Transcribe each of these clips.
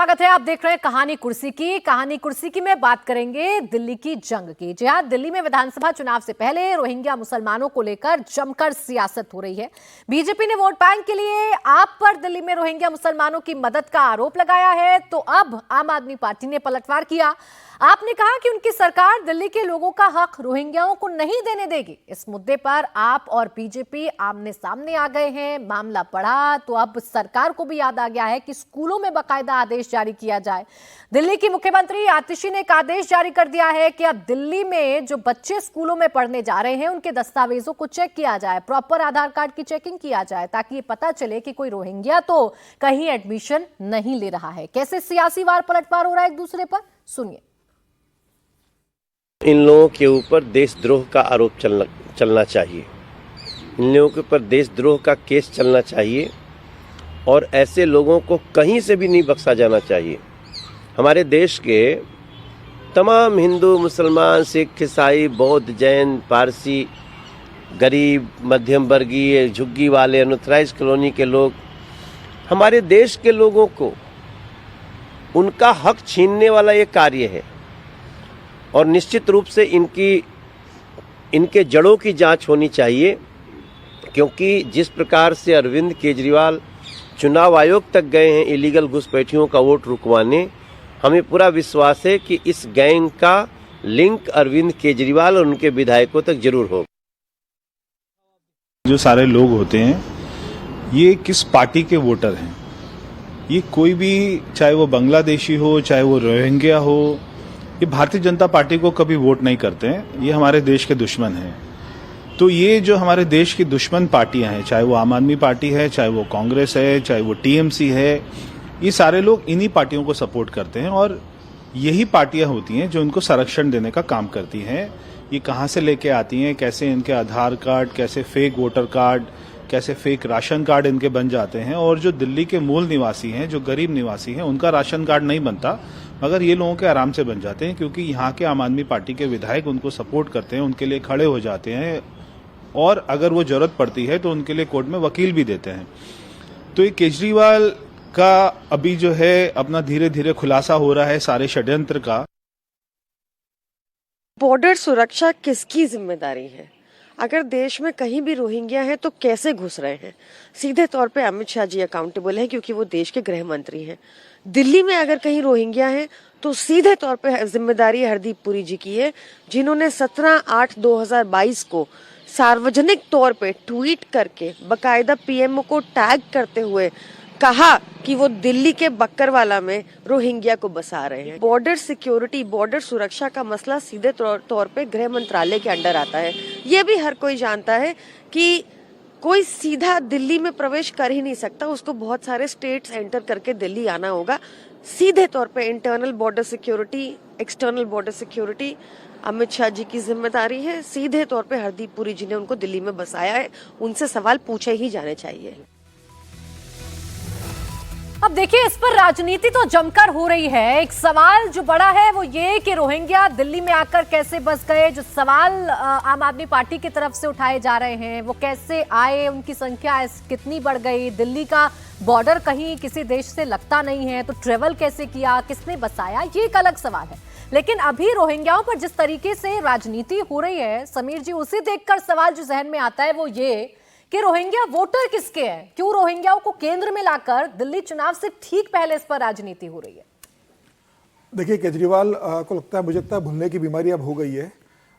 स्वागत है। आप देख रहे हैं कहानी कुर्सी की में बात करेंगे दिल्ली की जंग की। जी हां, दिल्ली में विधानसभा चुनाव से पहले रोहिंग्या मुसलमानों को लेकर जमकर सियासत हो रही है। बीजेपी ने वोट बैंक के लिए आप पर दिल्ली में रोहिंग्या मुसलमानों की मदद का आरोप लगाया है, तो अब आम आदमी पार्टी ने पलटवार किया। आपने कहा कि उनकी सरकार दिल्ली के लोगों का हक रोहिंग्याओं को नहीं देने देगी। इस मुद्दे पर आप और बीजेपी आमने सामने आ गए हैं। मामला बढ़ा तो अब सरकार को भी याद आ गया है कि स्कूलों में बाकायदा आदेश जारी किया जाए। दिल्ली की मुख्यमंत्री आतिशी ने एक आदेश जारी कर दिया है कि अब दिल्ली में जो बच्चे स्कूलों में पढ़ने जा रहे हैं उनके दस्तावेजों को चेक किया जाए, प्रॉपर आधार कार्ड की चेकिंग किया जाए, ताकि ये पता चले कि कोई रोहिंग्या तो कहीं एडमिशन नहीं ले रहा है। कैसे सियासी वार पलटवार हो रहा है एक दूसरे पर, सुनिए। इन लोगों के ऊपर देशद्रोह का आरोप चलना चाहिए। इन लोगों के ऊपर देशद्रोह का केस चलना चाहिए और ऐसे लोगों को कहीं से भी नहीं बख्शा जाना चाहिए। हमारे देश के तमाम हिंदू, मुसलमान, सिख, ईसाई, बौद्ध, जैन, पारसी, गरीब, मध्यम वर्गीय, झुग्गी वाले, अनऑथराइज्ड कॉलोनी के लोग हमारे देश के लोगों को उनका हक छीनने वाला ये कार्य है और निश्चित रूप से इनके जड़ों की जांच होनी चाहिए, क्योंकि जिस प्रकार से अरविंद केजरीवाल चुनाव आयोग तक गए हैं इलीगल घुसपैठियों का वोट रुकवाने, हमें पूरा विश्वास है कि इस गैंग का लिंक अरविंद केजरीवाल और उनके विधायकों तक जरूर होगा। जो सारे लोग होते हैं ये किस पार्टी के वोटर हैं, ये कोई भी, चाहे वो बांग्लादेशी हो, चाहे वो रोहिंग्या हो, ये भारतीय जनता पार्टी को कभी वोट नहीं करते हैं। ये हमारे देश के दुश्मन हैं। तो ये जो हमारे देश की दुश्मन पार्टियां हैं, चाहे वो आम आदमी पार्टी है, चाहे वो कांग्रेस है, चाहे वो टीएमसी है, ये सारे लोग इन्हीं पार्टियों को सपोर्ट करते हैं और यही पार्टियां होती हैं जो इनको संरक्षण देने का काम करती हैं। ये कहां से लेके आती हैं, कैसे इनके आधार कार्ड, कैसे फेक वोटर कार्ड, कैसे फेक राशन कार्ड इनके बन जाते हैं। और जो दिल्ली के मूल निवासी हैं, जो गरीब निवासी हैं, उनका राशन कार्ड नहीं बनता, मगर ये लोगों के आराम से बन जाते हैं, क्योंकि यहाँ के आम आदमी पार्टी के विधायक उनको सपोर्ट करते हैं, उनके लिए खड़े हो जाते हैं और अगर वो जरूरत पड़ती है तो उनके लिए कोर्ट में वकील भी देते हैं। तो ये केजरीवाल का अभी जो है अपना धीरे धीरे खुलासा हो रहा है सारे षड्यंत्र का। बॉर्डर सुरक्षा किसकी जिम्मेदारी है? अगर देश में कहीं भी रोहिंग्या हैं तो कैसे घुस रहे हैं? सीधे तौर पे अमित शाह जी अकाउंटेबल है, क्योंकि वो देश के गृह मंत्री हैं। दिल्ली में अगर कहीं रोहिंग्या हैं तो सीधे तौर पे जिम्मेदारी हरदीप पुरी जी की है, जिन्होंने 17/8/2022 को सार्वजनिक तौर पे ट्वीट करके बकायदा पीएमओ को टैग करते हुए कहा कि वो दिल्ली के बक्करवाला में रोहिंग्या को बसा रहे हैं। बॉर्डर सिक्योरिटी, बॉर्डर सुरक्षा का मसला सीधे तौर पे गृह मंत्रालय के अंडर आता है। ये भी हर कोई जानता है कि कोई सीधा दिल्ली में प्रवेश कर ही नहीं सकता, उसको बहुत सारे स्टेट्स एंटर करके दिल्ली आना होगा। सीधे तौर पे internal border security, external border security Amit Shah ji की जिम्मेदारी है। सीधे तौर पे हरदीप पुरी जी ने उनको दिल्ली में बसाया है, उनसे सवाल पूछे ही जाने चाहिए। अब देखिए, इस पर राजनीति तो जमकर हो रही है। एक सवाल जो बड़ा है वो ये कि रोहिंग्या दिल्ली में आकर कैसे बस गए। जो सवाल आम आदमी पार्टी की तरफ से उठाए जा रहे हैं वो कैसे आए, उनकी संख्या कितनी बढ़ गई, दिल्ली का बॉर्डर कहीं किसी देश से लगता नहीं है तो ट्रेवल कैसे किया, किसने बसाया, ये एक अलग सवाल है। लेकिन अभी रोहिंग्याओं पर जिस तरीके से राजनीति हो रही है समीर जी, उसे देखकर सवाल जो जहन में आता है वो ये कि रोहिंग्या वोटर किसके हैं? क्यों रोहिंग्याओं को केंद्र में लाकर दिल्ली चुनाव से ठीक पहले इस पर राजनीति हो रही है? देखिए, केजरीवाल को लगता है, मुझे लगता है भूलने की बीमारी अब हो गई है।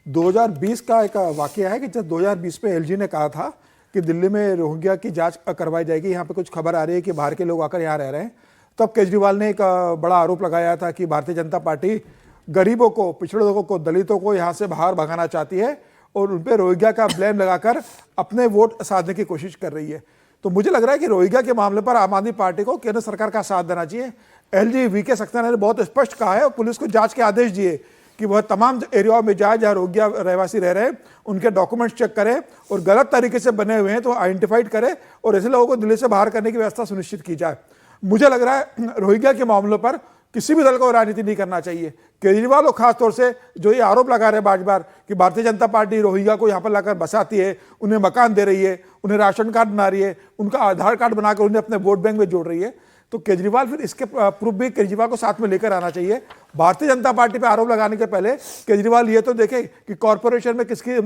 2020 का एक वाकया है कि जब 2020 में एलजी ने कहा था कि दिल्ली में रोहिंग्या की जांच करवाई जाएगी, यहाँ पे कुछ खबर आ रही है कि बाहर के लोग आकर यहाँ रह रहे हैं, तब केजरीवाल ने एक बड़ा आरोप लगाया था कि भारतीय जनता पार्टी गरीबों को, पिछड़े लोगों को, दलितों को यहाँ से बाहर भगाना चाहती है और उन पर रोहिंग्या का ब्लेम लगाकर अपने वोट साधने की कोशिश कर रही है। तो मुझे लग रहा है कि रोहिंग्या के मामले पर आम आदमी पार्टी को केंद्र सरकार का साथ देना चाहिए। एलजी वीके सक्सेना ने बहुत स्पष्ट कहा है और पुलिस को जांच के आदेश दिए कि वह तमाम एरियाओं में जाए जहां रोहिंग्या रहवासी रह रहे हैं, उनके डॉक्यूमेंट्स चेक करें और गलत तरीके से बने हुए हैं तो आइडेंटिफाइड करें और ऐसे लोगों को दिल्ली से बाहर करने की व्यवस्था सुनिश्चित की जाए। मुझे लग रहा है रोहिंग्या के मामलों पर किसी भी दल को राजनीति नहीं करना चाहिए। केजरीवाल और खास तौर से जो ये आरोप लगा रहे हैं बार बार कि भारतीय जनता पार्टी रोहिंग्या को यहाँ पर लाकर बसाती है, उन्हें मकान दे रही है, उन्हें राशन कार्ड बना रही है, उनका आधार कार्ड बनाकर उन्हें अपने वोट बैंक में जोड़ रही है, तो केजरीवाल फिर इसके प्रूफ भी केजरीवाल को साथ में लेकर आना चाहिए। भारतीय जनता पार्टी पे आरोप लगाने के पहले केजरीवाल ये तो देखे कि कॉरपोरेशन में किसकी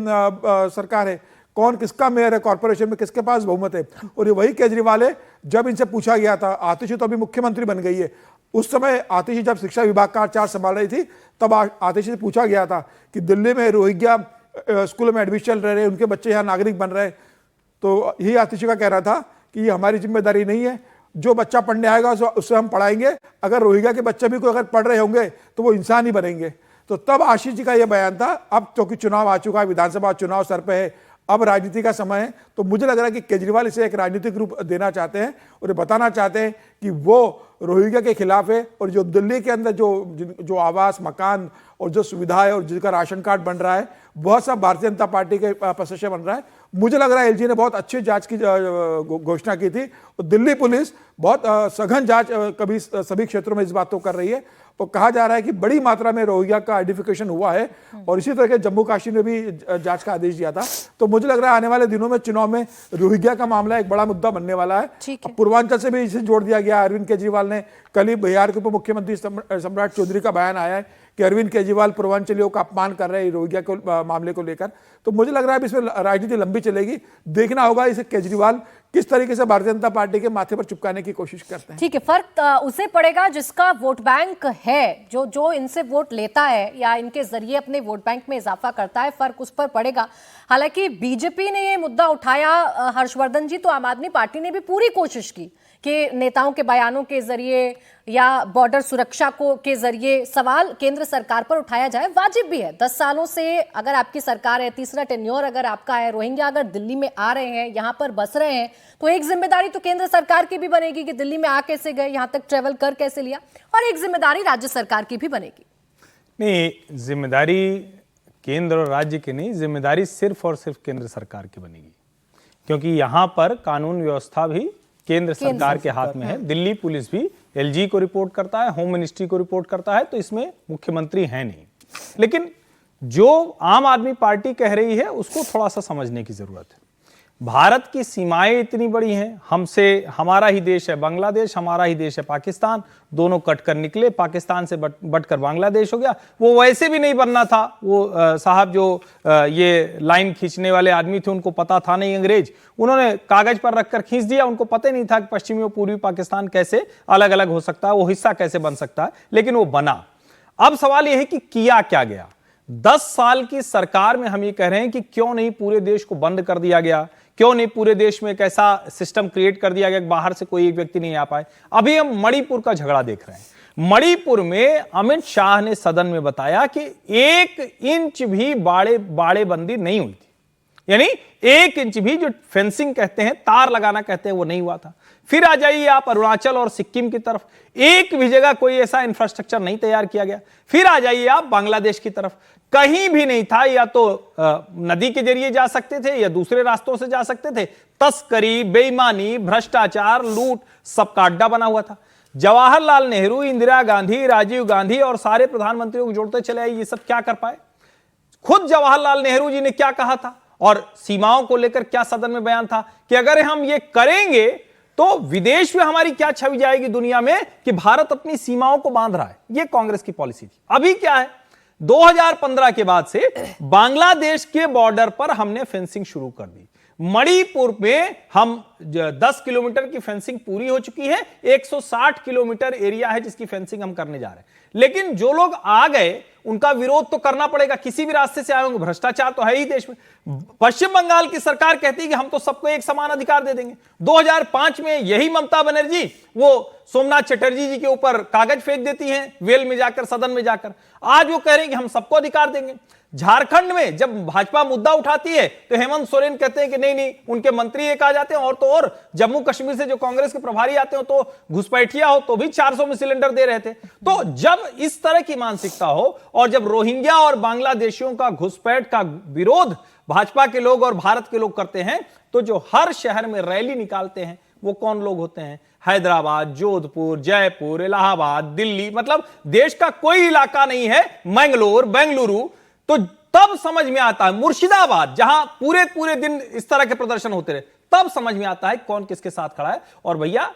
सरकार है, कौन किसका मेयर है, कॉरपोरेशन में किसके पास बहुमत है। और ये वही केजरीवाल है, जब इनसे पूछा गया था, आतिशी तो अभी मुख्यमंत्री बन गई है, उस समय आतिशी जब शिक्षा विभाग का चार्ज संभाल रही थी तब आतिशी से पूछा गया था कि दिल्ली में रोहिंग्या स्कूल में एडमिशन ले रहे हैं, उनके बच्चे यहाँ नागरिक बन रहे हैं, तो यही आतिशी का कहना था कि ये हमारी जिम्मेदारी नहीं है, जो बच्चा पढ़ने आएगा उससे हम पढ़ाएंगे, अगर रोहिंग्या के बच्चे भी कोई अगर पढ़ रहे होंगे तो वो इंसान ही बनेंगे। तो तब आशीष जी का ये बयान था। अब क्योंकि चुनाव आ चुका है, विधानसभा चुनाव सर पे है, अब राजनीति का समय है, तो मुझे लग रहा है कि केजरीवाल इसे एक राजनीतिक रूप देना चाहते हैं और ये बताना चाहते हैं कि वो रोहिंग्या के खिलाफ है, और जो दिल्ली के अंदर जो आवास, मकान और जो सुविधा है और जिसका राशन कार्ड बन रहा है, वह सब भारतीय जनता पार्टी के पैसे से बन रहा है। मुझे लग रहा है एलजी ने बहुत अच्छी जांच की घोषणा की थी, और दिल्ली पुलिस बहुत सघन जांच कभी सभी क्षेत्रों में इस बात को कर रही है, और कहा जा रहा है कि बड़ी मात्रा में रोहिंग्या का आइडेंटिफिकेशन हुआ है, और इसी तरह के जम्मू कश्मीर में भी जांच का आदेश दिया था। तो मुझे लग रहा है आने वाले दिनों में चुनाव में रोहिंग्या का मामला एक बड़ा मुद्दा बनने वाला है। पूर्वांचल से भी इसे जोड़ दिया गया। अरविंद केजरीवाल ने कल ही बिहार के उप मुख्यमंत्री सम्राट चौधरी का बयान आया है कि अरविंद केजरीवाल पूर्वांचलियों का अपमान कर रहे हैं रोहिंग्या को मामले को लेकर। तो मुझे लग रहा है इसमें राजनीति लंबी चलेगी, देखना होगा इसे केजरीवाल किस तरीके से भारतीय जनता पार्टी के माथे पर चिपकाने की कोशिश करते हैं। ठीक है, फर्क उसे पड़ेगा जिसका वोट बैंक है, जो इनसे वोट लेता है या इनके जरिए अपने वोट बैंक में इजाफा करता है, फर्क उस पर पड़ेगा। हालांकि बीजेपी ने ये मुद्दा उठाया, हर्षवर्धन जी, तो आम आदमी पार्टी ने भी पूरी कोशिश की कि नेताओं के बयानों के जरिए या बॉर्डर सुरक्षा के जरिए सवाल केंद्र सरकार पर उठाया जाए। वाजिब भी है, 10 सालों से अगर आपकी सरकार है, तीसरा टेन्योर अगर आपका है, रोहिंग्या अगर दिल्ली में आ रहे हैं, यहाँ पर बस रहे हैं, तो एक जिम्मेदारी तो केंद्र सरकार की भी बनेगी कि दिल्ली में आ कैसे गए, यहाँ तक ट्रेवल कर कैसे लिया, और एक जिम्मेदारी राज्य सरकार की भी बनेगी। नहीं, जिम्मेदारी केंद्र और राज्य की नहीं, जिम्मेदारी सिर्फ और सिर्फ केंद्र सरकार की बनेगी, क्योंकि यहाँ पर कानून व्यवस्था भी केंद्र सरकार के हाथ में है। दिल्ली पुलिस भी एलजी को रिपोर्ट करता है, होम मिनिस्ट्री को रिपोर्ट करता है, तो इसमें मुख्यमंत्री है नहीं। लेकिन जो आम आदमी पार्टी कह रही है उसको थोड़ा सा समझने की जरूरत है। भारत की सीमाएं इतनी बड़ी हैं, हमसे हमारा ही देश है बांग्लादेश, हमारा ही देश है पाकिस्तान, दोनों कट कर निकले, पाकिस्तान से बटकर बांग्लादेश हो गया। वो वैसे भी नहीं बनना था, वो साहब जो ये लाइन खींचने वाले आदमी थे उनको पता था नहीं अंग्रेज, उन्होंने कागज पर रखकर खींच दिया, उनको पता नहीं था कि पश्चिमी और पूर्वी पाकिस्तान कैसे अलग अलग हो सकता है, वो हिस्सा कैसे बन सकता है, लेकिन वो बना। अब सवाल यह है कि किया क्या गया। 10 साल की सरकार में हम ये कह रहे हैं कि क्यों नहीं पूरे देश को बंद कर दिया गया, क्यों नहीं पूरे देश में एक ऐसा सिस्टम क्रिएट कर दिया गया कि बाहर से कोई एक व्यक्ति नहीं आ पाए। अभी हम मणिपुर का झगड़ा देख रहे हैं। मणिपुर में अमित शाह ने सदन में बताया कि 1 इंच भी बाड़ेबंदी नहीं हुई थी, यानी 1 इंच भी जो फेंसिंग कहते हैं, तार लगाना कहते हैं, वो नहीं हुआ था। फिर आ जाइए आप अरुणाचल और सिक्किम की तरफ, एक भी जगह कोई ऐसा इंफ्रास्ट्रक्चर नहीं तैयार किया गया। फिर आ जाइए आप बांग्लादेश की तरफ, कहीं भी नहीं था, या तो नदी के जरिए जा सकते थे या दूसरे रास्तों से जा सकते थे। तस्करी, बेईमानी, भ्रष्टाचार, लूट, सबका अड्डा बना हुआ था। जवाहरलाल नेहरू, इंदिरा गांधी, राजीव गांधी और सारे प्रधानमंत्रियों को जोड़ते चले आए, ये सब क्या कर पाए? खुद जवाहरलाल नेहरू जी ने क्या कहा था और सीमाओं को लेकर क्या सदन में बयान था कि अगर हम ये करेंगे तो विदेश में हमारी क्या छवि जाएगी दुनिया में कि भारत अपनी सीमाओं को बांध रहा है। यह कांग्रेस की पॉलिसी थी। अभी क्या है, 2015 के बाद से बांग्लादेश के बॉर्डर पर हमने फेंसिंग शुरू कर दी। मणिपुर में हम 10 किलोमीटर की फेंसिंग पूरी हो चुकी है, 160 किलोमीटर एरिया है जिसकी फेंसिंग हम करने जा रहे हैं। लेकिन जो लोग आ गए उनका विरोध तो करना पड़ेगा, किसी भी रास्ते से आए होंगे, भ्रष्टाचार तो है ही देश में। पश्चिम बंगाल की सरकार कहती है कि हम तो सबको एक समान अधिकार दे देंगे। 2005 में यही ममता बनर्जी वो सोमनाथ चटर्जी जी के ऊपर कागज फेंक देती हैं वेल में जाकर, सदन में जाकर। आज वो कह रहे हैं कि हम सबको अधिकार देंगे। झारखंड में जब भाजपा मुद्दा उठाती है तो हेमंत सोरेन कहते हैं कि नहीं नहीं, उनके मंत्री एक आ जाते हैं, और तो और जम्मू कश्मीर से जो कांग्रेस के प्रभारी आते हो तो घुसपैठिया हो तो भी 400 में सिलेंडर दे रहे थे। तो जब इस तरह की मानसिकता हो और जब रोहिंग्या और बांग्लादेशियों का घुसपैठ का विरोध भाजपा के लोग और भारत के लोग करते हैं, तो जो हर शहर में रैली निकालते हैं वो कौन लोग होते हैं? हैदराबाद, जोधपुर, जयपुर, इलाहाबाद, दिल्ली, मतलब देश का कोई इलाका नहीं है, मंगलोर, बेंगलुरु। तो तब समझ में आता है, मुर्शिदाबाद जहां पूरे दिन इस तरह के प्रदर्शन होते रहे, तब समझ में आता है कौन किसके साथ खड़ा है। और भैया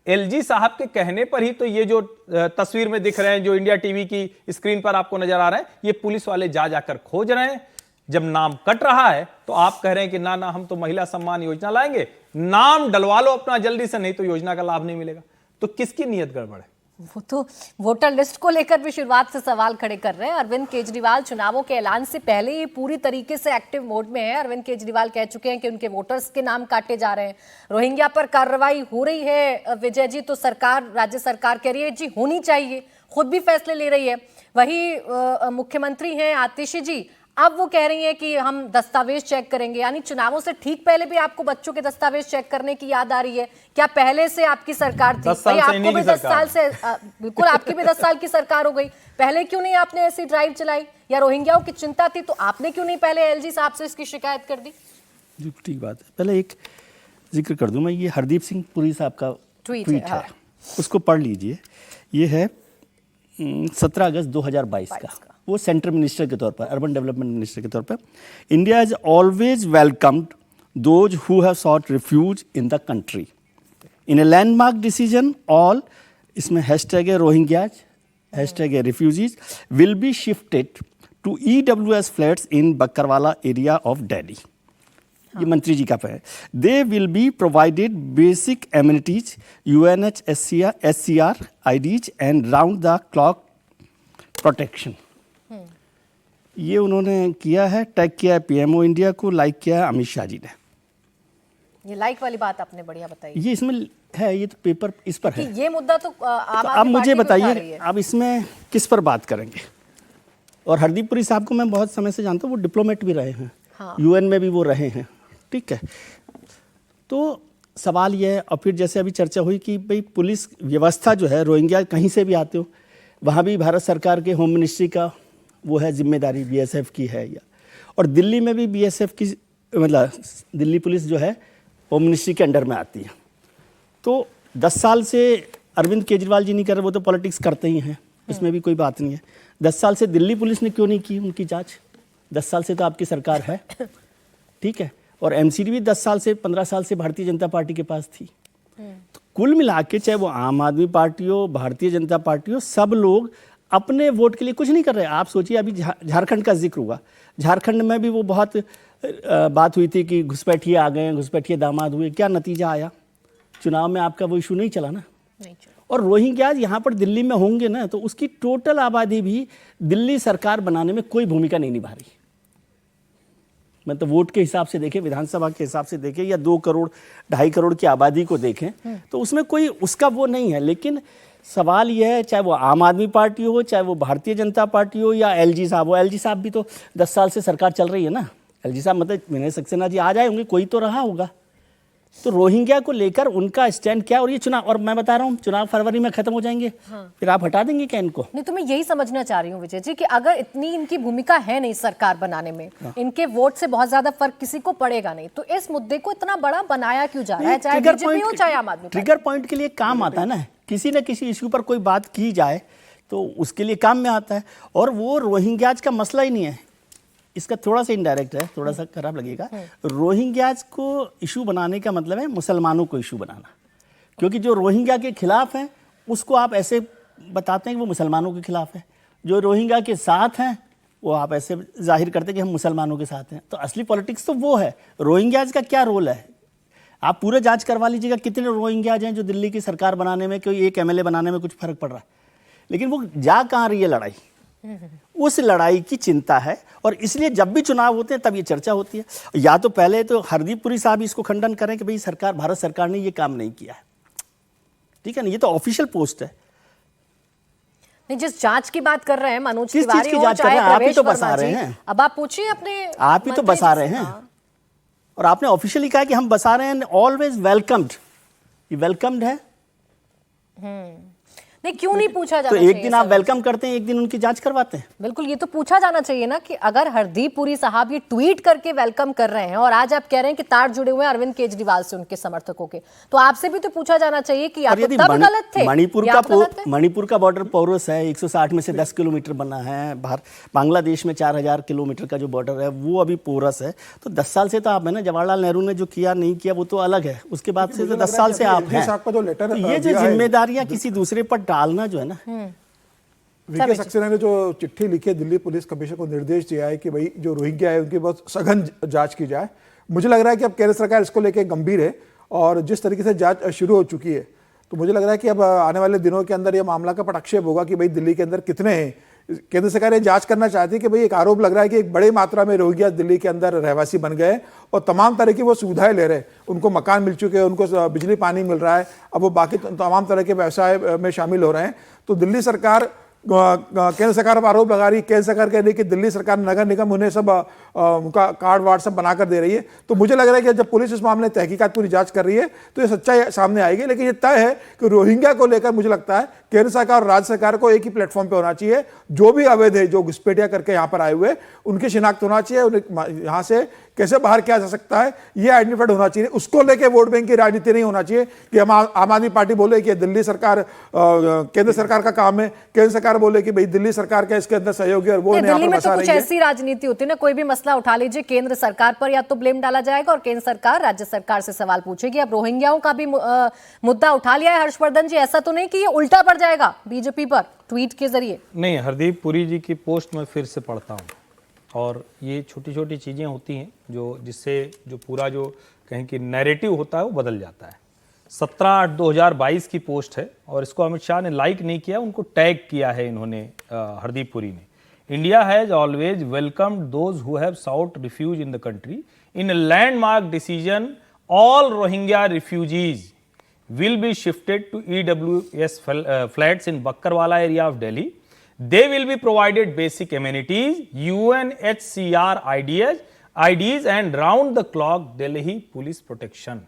एलजी साहब के कहने पर ही तो ये जो तस्वीर में दिख रहे हैं, जो इंडिया टीवी की स्क्रीन पर आपको नजर आ रहे हैं, ये पुलिस वाले जा जाकर खोज रहे हैं। जब नाम कट रहा है तो आप कह रहे हैं कि ना ना हम तो महिला सम्मान योजना लाएंगे, नाम डलवा लो अपना जल्दी से, नहीं तो योजना का लाभ नहीं मिलेगा। तो किसकी नीयत गड़बड़ है? वो तो वोटर लिस्ट को लेकर भी शुरुआत से सवाल खड़े कर रहे हैं। अरविंद केजरीवाल चुनावों के ऐलान से पहले ही पूरी तरीके से एक्टिव मोड में है। अरविंद केजरीवाल कह चुके हैं कि उनके वोटर्स के नाम काटे जा रहे हैं। रोहिंग्या पर कार्रवाई हो रही है विजय जी, तो सरकार, राज्य सरकार कह रही है जी होनी चाहिए, खुद भी फैसले ले रही है। वही मुख्यमंत्री हैं आतिशी जी, अब वो कह रही हैं कि हम दस्तावेज चेक करेंगे। यानी चुनावों से ठीक पहले भी आपको बच्चों के दस्तावेज चेक करने की याद आ रही है क्या? पहले से आपकी सरकार थी, भाई आपको भी 10 साल से बिल्कुल आपकी भी 10 साल की सरकार हो गई, पहले क्यों नहीं आपने ऐसी ड्राइव चलाई? या रोहिंग्याओं की चिंता थी तो आपने क्यों नहीं पहले एलजी साहब से इसकी शिकायत कर दी? जी ठीक बात है। पहले एक जिक्र कर दूं मैं, ये हरदीप सिंह पुरी साहब का ट्वीट है, हाँ। उसको पढ़ लीजिए। ये है 17 अगस्त 2022 का। वो सेंट्रल मिनिस्टर के तौर पर, अर्बन डेवलपमेंट मिनिस्टर के तौर पर, India has always welcomed those who have sought refuge in the country in a landmark decision. All, इसमें हैशटैग है रोहिंग्याज, हैशटैग है refugees, will be shifted to EWS flats in Bakarwala area of Delhi. ये मंत्री जी का है। They will be provided basic amenities, UNHCR IDs and round the clock protection. ये उन्होंने किया है, टैग किया है PMO इंडिया को, लाइक किया है अमित शाह जी ने। ये लाइक वाली बात आपने बढ़िया बताई। ये इसमें है, ये तो पेपर इस पर है। ये मुद्दा तो आम अब आदमी मुझे पार्टी भी उठा रही बताइए, है। अब इसमें किस पर बात करेंगे? और हरदीप पुरी साहब को मैं बहुत समय से जानता हूँ, वो डिप्लोमेट भी रहे हैं, हाँ। UN में भी वो रहे हैं, ठीक है। तो सवाल ये है, और फिर जैसे अभी चर्चा हुई कि भाई पुलिस व्यवस्था जो है, रोहिंग्या कहीं से भी आते हो, वहाँ भी भारत सरकार के होम मिनिस्ट्री का वो है जिम्मेदारी, BSF की है। या और दिल्ली में भी BSF की, मतलब दिल्ली पुलिस जो है होम मिनिस्ट्री के अंडर में आती है। तो 10 साल से अरविंद केजरीवाल जी नहीं कर रहे, वो तो पॉलिटिक्स करते ही हैं, इसमें भी कोई बात नहीं है। 10 साल से दिल्ली पुलिस ने क्यों नहीं की उनकी जांच? 10 साल से तो आपकी सरकार है, ठीक है। और MCD भी 10 साल से, 15 साल से भारतीय जनता पार्टी के पास थी। तो कुल मिला के, चाहे वो आम आदमी पार्टी हो, भारतीय जनता पार्टी हो, सब लोग अपने वोट के लिए कुछ नहीं कर रहे। आप सोचिए, अभी झारखंड का जिक्र हुआ, झारखंड में भी वो बहुत बात हुई थी कि घुसपैठिए आ गए, घुसपैठिए दामाद हुए, क्या नतीजा आया? चुनाव में आपका वो इशू नहीं चला ना। नहीं चला। और रोहिंग्याज यहाँ पर दिल्ली में होंगे ना, तो उसकी टोटल आबादी भी दिल्ली सरकार बनाने में कोई भूमिका नहीं निभा रही। मतलब वोट के हिसाब से देखें, विधानसभा के हिसाब से देखें, या 2 करोड़ 2.5 करोड़ की आबादी को देखें, तो उसमें कोई उसका वो नहीं है। लेकिन सवाल यह है, चाहे वो आम आदमी पार्टी हो, चाहे वो भारतीय जनता पार्टी हो, या LG साहब हो। LG साहब भी तो 10 साल से सरकार चल रही है ना। LG साहब मतलब विनय सक्सेना जी आ जाए होंगे, कोई तो रहा होगा। तो रोहिंग्या को लेकर उनका स्टैंड क्या? और ये चुनाव, और मैं बता रहा हूँ, चुनाव फरवरी में खत्म हो जाएंगे, फिर आप हटा देंगे क्या इनको? नहीं, तो मैं यही समझना चाह रही हूँ विजय जी कि अगर इतनी इनकी भूमिका है नहीं सरकार बनाने में, इनके वोट से बहुत ज्यादा फर्क किसी को पड़ेगा नहीं, तो इस मुद्दे को इतना बड़ा बनाया क्यों जा रहा है? चाहे बीजेपी हो चाहे आम आदमी। ट्रिगर पॉइंट के लिए काम आता है ना, किसी न किसी इश्यू पर कोई बात की जाए तो उसके लिए काम में आता है। और वो रोहिंग्याज का मसला ही नहीं है, इसका थोड़ा सा इनडायरेक्ट है, थोड़ा सा खराब लगेगा। रोहिंग्याज को इशू बनाने का मतलब है मुसलमानों को इशू बनाना, क्योंकि जो रोहिंग्या के खिलाफ हैं उसको आप ऐसे बताते हैं कि वो मुसलमानों के खिलाफ है, जो रोहिंग्या के साथ हैं वो आप ऐसे जाहिर करते हैं कि हम मुसलमानों के साथ हैं। तो असली पॉलिटिक्स तो वो है। रोहिंग्याज का क्या रोल है? आप पूरे जांच करवा लीजिएगा, कितने रोहिंग्याज हैं जो दिल्ली की सरकार बनाने में, कोई एक MLA बनाने में कुछ फर्क पड़ रहा है। लेकिन वो जा कहाँ रही है लड़ाई? उस लड़ाई की चिंता है, और इसलिए जब भी चुनाव होते हैं तब ये चर्चा होती है। या तो पहले तो हरदीप पुरी साहब इसको खंडन करें कि भाई सरकार, भारत सरकार ने ये काम नहीं किया है, ठीक है ना, ये तो ऑफिशियल पोस्ट है। नहीं, जिस जांच की बात कर रहे हैं मनोज किस तिवारी चीज की हो जांच कर चाहे रहे हैं? आप ही प्रवेश तो बसा वर्मा रहे जी, हैं। अब आप पूछिए अपने, आप ही तो बसा रहे हैं, और आपने ऑफिशियली कहा कि हम बसा रहे हैं, ऑलवेज वेलकम्ड। ये वेलकम्ड है। नहीं, क्यों नहीं पूछा जाना तो चाहिए? एक दिन आप वेलकम करते हैं, एक दिन उनकी जांच करवाते हैं। बिल्कुल, ये तो पूछा जाना चाहिए ना कि अगर हरदीप पुरी साहब ये ट्वीट करके वेलकम कर रहे हैं और आज आप कह रहे हैं कि तार जुड़े हुए हैं अरविंद केजरीवाल से, उनके समर्थकों के, तो आपसे भी तो पूछा जाना चाहिए कि या तो तब गलत थे, मणिपुर का बॉर्डर पोरस है, 160 में से 10 किलोमीटर बना है। बांग्लादेश में 4000 किलोमीटर का जो बॉर्डर है वो अभी पोरस है। तो 10 साल से तो आप है ना, जवाहरलाल नेहरू ने जो किया नहीं किया वो तो अलग है, उसके बाद से तो 10 साल से आप हैं। तो ये जो जिम्मेदारियां किसी दूसरे पर डालना जो है ना, वीके सक्सेना ने जो चिट्ठी लिखी है दिल्ली पुलिस कमिश्नर को निर्देश दिया है कि भाई जो रोहिंग्या है उनकी बहुत सघन जांच की जाए। मुझे लग रहा है कि अब केंद्र सरकार इसको लेकर गंभीर है और जिस तरीके से जांच शुरू हो चुकी है, तो मुझे लग रहा है कि अब आने वाले दिनों के अंदर यह मामला का पटाक्षेप होगा कि भाई दिल्ली के अंदर कितने हैं। केंद्र सरकार ये जांच करना चाहती है कि भाई एक आरोप लग रहा है कि एक बड़ी मात्रा में रोहिंग्या दिल्ली के अंदर रहवासी बन गए और तमाम तरह की वो सुविधाएं ले रहे हैं, उनको मकान मिल चुके हैं, उनको बिजली पानी मिल रहा है, अब वो बाकी तमाम तरह के व्यवसाय में शामिल हो रहे हैं। तो दिल्ली सरकार, केंद्र सरकार पर आरोप लगा रही है, केंद्र सरकार कह रही है कि दिल्ली सरकार नगर निगम उन्हें सब उनका कार्ड वार्ड सब बनाकर दे रही है। तो मुझे लग रहा है कि जब पुलिस इस मामले में तहकीकात पूरी जांच कर रही है तो ये सच्चाई सामने आएगी। लेकिन ये तय है कि रोहिंग्या को लेकर मुझे लगता है केंद्र सरकार और राज्य सरकार को एक ही प्लेटफॉर्म पे होना चाहिए। जो भी अवैध है, जो घुसपैठिया करके यहाँ पर आए हुए, उनकी शिनाख्त होना चाहिए, यहाँ से कैसे बाहर किया जा सकता है ये आइडेंटिफाइड होना चाहिए। उसको लेके वोट बैंक की राजनीति नहीं होना चाहिए कि हम आम आदमी पार्टी बोले कि दिल्ली सरकार केंद्र सरकार का काम है, केंद्र सरकार बोले कि भाई दिल्ली सरकार का इसके अंदर सहयोग है और वो दिल्ली में तो कुछ ऐसी राजनीति होती है ना, कोई भी मसला उठा लीजिए, केंद्र सरकार पर या तो ब्लेम डाला जाएगा और केंद्र सरकार राज्य सरकार से सवाल पूछेगी। अब रोहिंग्याओं का भी मुद्दा उठा लिया है हर्षवर्धन जी, ऐसा तो नहीं कि ये उल्टा पड़ जाएगा बीजेपी पर ट्वीट के जरिए? नहीं, हरदीप पुरी जी की पोस्ट मैं फिर से पढ़ता हूँ और ये छोटी छोटी चीज़ें होती हैं जिससे जो पूरा जो कहें कि नैरेटिव होता है वो बदल जाता है। 17/8/2022 की पोस्ट है और इसको अमित शाह ने लाइक नहीं किया, उनको टैग किया है इन्होंने, हरदीप पुरी ने। India has always welcomed those who have sought refuge in the country. In a landmark decision all Rohingya refugees will be shifted to EWS flats in Bakkarwala area of Delhi. They will be provided basic amenities, UNHCR IDs and round the clock Delhi police protection.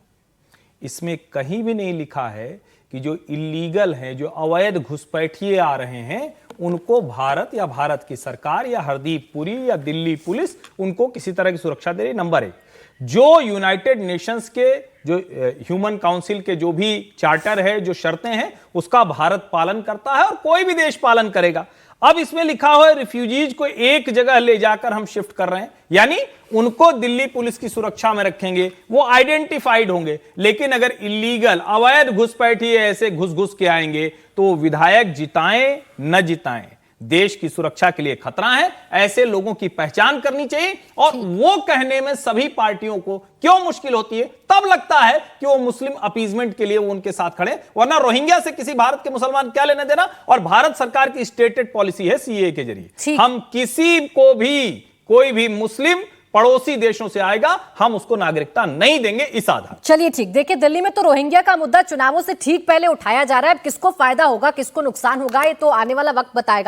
इसमें कहीं भी नहीं लिखा है कि जो illegal हैं, जो अवैध घुसपैठिए आ रहे हैं, उनको भारत या भारत की सरकार या हरदीप पुरी या दिल्ली पुलिस उनको किसी तरह की सुरक्षा दे रही। नंबर 1, जो यूनाइटेड नेशंस के जो ह्यूमन काउंसिल के जो भी चार्टर है, जो शर्तें हैं, उसका भारत पालन करता है और कोई भी देश पालन करेगा। अब इसमें लिखा हुआ है रिफ्यूजीज को एक जगह ले जाकर हम शिफ्ट कर रहे हैं, यानी उनको दिल्ली पुलिस की सुरक्षा में रखेंगे, वो आइडेंटिफाइड होंगे। लेकिन अगर इलीगल अवैध घुसपैठिए ऐसे घुस के आएंगे तो विधायक जिताएं न जिताएं, देश की सुरक्षा के लिए खतरा है। ऐसे लोगों की पहचान करनी चाहिए और वो कहने में सभी पार्टियों को क्यों मुश्किल होती है, तब लगता है कि वो मुस्लिम अपीजमेंट के लिए वो उनके साथ खड़े। वरना रोहिंग्या से किसी भारत के मुसलमान क्या लेना देना, और भारत सरकार की स्टेटेड पॉलिसी है सीए के जरिए, हम किसी को भी, कोई भी मुस्लिम पड़ोसी देशों से आएगा, हम उसको नागरिकता नहीं देंगे इस आधार। चलिए ठीक, देखिए दिल्ली में तो रोहिंग्या का मुद्दा चुनावों से ठीक पहले उठाया जा रहा है। अब किसको फायदा होगा, किसको नुकसान होगा, ये तो आने वाला वक्त बताएगा।